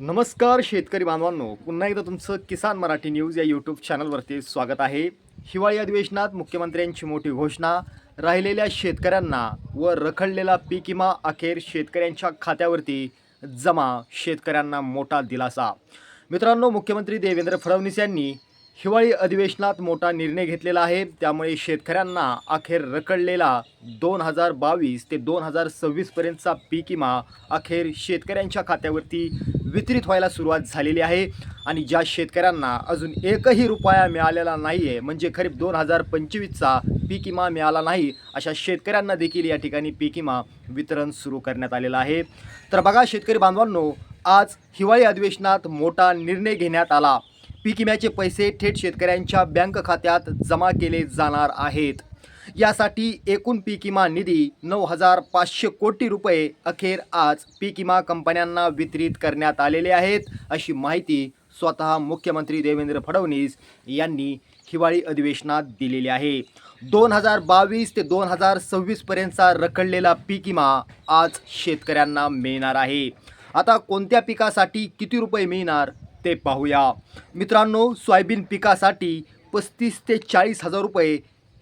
नमस्कार शेतकरी बांधवांनो, पुन्हा एकदा तुमचं किसान मराठी न्यूज या यूट्यूब चॅनलवरती स्वागत आहे. हिवाळी अधिवेशनात मुख्यमंत्र्यांची मोठी घोषणा, राहिलेल्या शेतकऱ्यांना व रखडलेला पीक विमा अखेर शेतकऱ्यांच्या खात्यावरती जमा, शेतकऱ्यांना मोठा दिलासा. मित्रांनो, मुख्यमंत्री देवेंद्र फडणवीस यांनी हिवाळी अधिवेशनात मोठा निर्णय घेतलेला आहे. त्यामुळे शेतकऱ्यांना अखेर रखडलेला 2022 ते 2026 पर्यंतचा पीक विमा अखेर शेतकऱ्यांच्या खात्यावरती वितरित व्हायला सुरुवात झालेली आहे. आणि ज्या शेतकऱ्यांना अजून एकही रुपया मिळालेला नाही आहे, म्हणजे खरीप 2025चा पीक विमा मिळाला नाही, अशा शेतकऱ्यांना देखील या ठिकाणी पीक विमा वितरण सुरू करण्यात आलेलं आहे. तर बघा शेतकरी बांधवांनो, आज हिवाळी अधिवेशनात मोठा निर्णय घेण्यात आला. पीक विम्याचे पैसे थेट शेतकऱ्यांच्या बँक खात्यात जमा केले जाणार आहेत. यासाठी एकूण पीक विमा निधी 9,500 कोटी रुपये अखेर आज पीक विमा कंपन्यांना वितरित करण्यात आलेले आहेत, अशी माहिती स्वतः मुख्यमंत्री देवेंद्र फडणवीस यांनी हिवाळी अधिवेशनात दिलेली आहे. 2022 ते 2026 पर्यंतचा रखडलेला पीक विमा आज शेतकऱ्यांना मिळणार आहे. आता कोणत्या पिकासाठी किती रुपये मिळणार ते पाहूया. मित्रांनो, सोयाबीन पिकासाठी 35 ते 40 हजार रुपये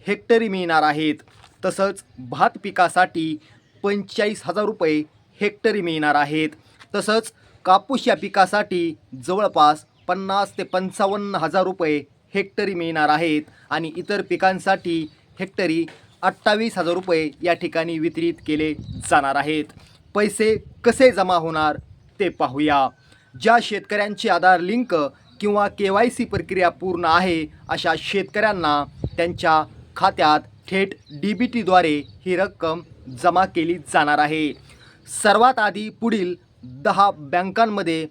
हेक्टरी मिळणार आहेत. तसंच भात पिकासाठी 45,000 रुपये हेक्टरी मिळणार आहेत. तसंच कापूस या पिकासाठी जवळपास 50 ते 55,000 रुपये हेक्टरी मिळणार आहेत. आणि इतर पिकांसाठी हेक्टरी 28,000 रुपये या ठिकाणी वितरित केले जाणार आहेत. पैसे कसे जमा होणार ते पाहूया. ज्या शेतकऱ्यांचे आधार लिंक किंवा KYC प्रक्रिया पूर्ण आहे, अशा शेतकऱ्यांना त्यांच्या खात्यात थेट DBTद्वारे ही रक्कम जमा केली जाणार आहे. सर्वात आधी पुढील 10 बँकांमध्ये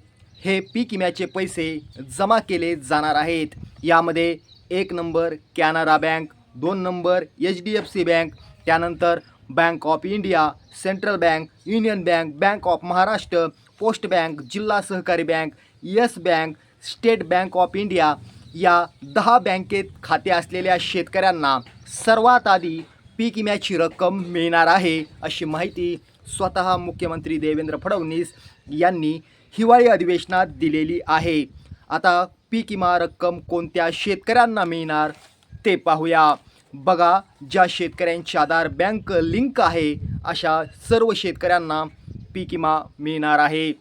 हे पीक विम्याचे पैसे जमा केले जाणार आहेत. यामध्ये 1 number Canara Bank, 2 number HDFC Bank, त्यानंतर Bank of India, Central Bank, Union Bank, Bank of Maharashtra, Post Bank, जिल्हा सहकारी bank, Yes Bank, State Bank of India या 10 बँकेत खाते असलेल्या शेतकऱ्यांना सर्वात आधी पीक विम्याची रक्कम मिळणार आहे, अशी माहिती स्वतः मुख्यमंत्री देवेंद्र फडणवीस यांनी हिवाळी अधिवेशनात दिलेली आहे. आता पीक विमा रक्कम कोणत्या शेतकऱ्यांना मिळणार ते पाहूया. बघा, ज्या शेतकऱ्यांची आधार बँक लिंक आहे, अशा सर्व शेतकऱ्यांना पीक विमा मिळणार आहे.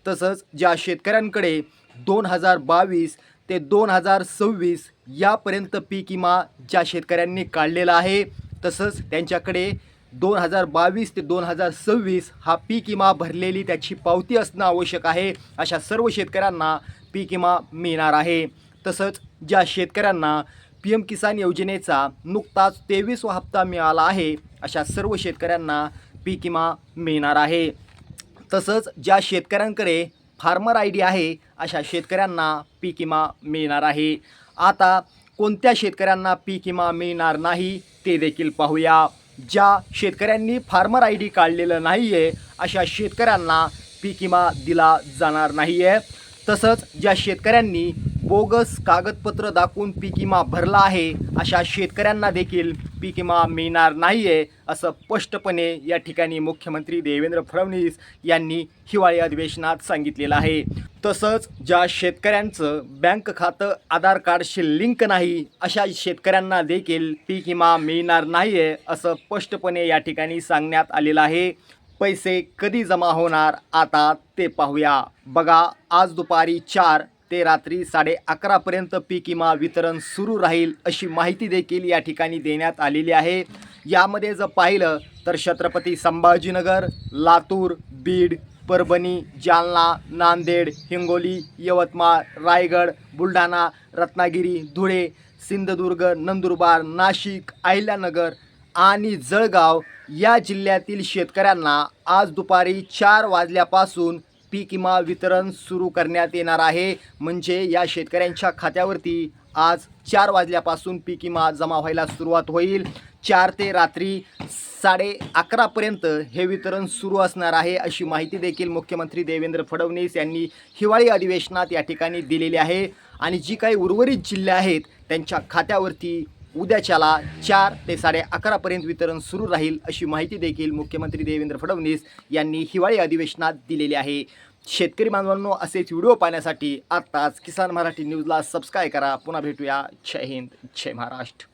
तसंच ज्या शेतकऱ्यांकडे 2022 ते 2026 यापर्यंत पीक विमा ज्या शेतकऱ्यांनी काढलेला आहे, तसंच त्यांच्याकडे 2022 ते 2026 हा पीक विमा भरलेली त्याची पावती असणं आवश्यक आहे, अशा सर्व शेतकऱ्यांना पीक विमा मिळणार आहे. तसंच ज्या शेतकऱ्यांना PM किसान योजनेचा नुकताच 23वा हप्ता मिळाला आहे, अशा सर्व शेतकऱ्यांना पीक विमा मिळणार आहे. तसंच ज्या शेतकऱ्यांकडे फार्मर ID आहे, अशा शेतकऱ्यांना पीक विमा मिळणार आहे. आता कोणत्या शेतकऱ्यांना पीक विमा मिळणार नाही ते देखील पाहूया. ज्या शेतकऱ्यांनी फार्मर ID काढलेलं नाही आहे, अशा शेतकऱ्यांना पीक विमा दिला जाणार नाही आहे. तसंच ज्या शेतकऱ्यांनी बोगस कागदपत्र दाखवून पीक विमा भरला आहे, अशा शेतकऱ्यांना देखील पीक विमा मिळणार नाही आहे, असं स्पष्टपणे या ठिकाणी मुख्यमंत्री देवेंद्र फडणवीस यांनी हिवाळी अधिवेशनात सांगितलेलं आहे. तसंच ज्या शेतकऱ्यांचं बँक खातं आधार कार्डशी लिंक नाही, अशा शेतकऱ्यांना देखील पीक विमा मिळणार नाही आहे, असं स्पष्टपणे या ठिकाणी सांगण्यात आलेलं आहे. पैसे कधी जमा होणार आता ते पाहूया. बघा, आज दुपारी 4 ते रात्री 11:30 पर्यंत पीक विमा वितरण सुरू राहील, अशी माहिती देखील या ठिकाणी देण्यात आलेली आहे. यामध्ये जर पाहिलं तर छत्रपती संभाजीनगर, लातूर, बीड, परभणी, जालना, नांदेड, हिंगोली, यवतमाळ, रायगड, बुलढाणा, रत्नागिरी, धुळे, सिंधुदुर्ग, नंदुरबार, नाशिक, अहिल्यानगर आणि जळगाव या जिल्ह्यातील शेतकऱ्यांना आज दुपारी 4 वाजल्यापासून पीक विमा वितरण सुरू करण्यात येणार आहे. म्हणजे या शेतकऱ्यांच्या खात्यावरती आज 4 वाजल्यापासून पीक विमा जमा व्हायला सुरुवात होईल. 4 ते रात्री 11:30 पर्यंत हे वितरण सुरू असणार आहे, अशी माहिती देखील मुख्यमंत्री देवेंद्र फडणवीस यांनी हिवाळी अधिवेशनात या ठिकाणी दिलेली आहे. आणि जी काही उर्वरित जिल्हे आहेत, त्यांच्या खात्यावरती उद्याच्याला 4 ते 11:30 पर्यंत वितरण सुरू राहील, अशी माहिती देखील मुख्यमंत्री देवेंद्र फडणवीस यांनी हिवाळी अधिवेशनात दिलेली आहे. शेतकरी बांधवांनो, असेच व्हिडिओ पाहण्यासाठी आत्ताच किसान मराठी न्यूजला सबस्क्राईब करा. पुन्हा भेटूया. जय हिंद, जय महाराष्ट्र.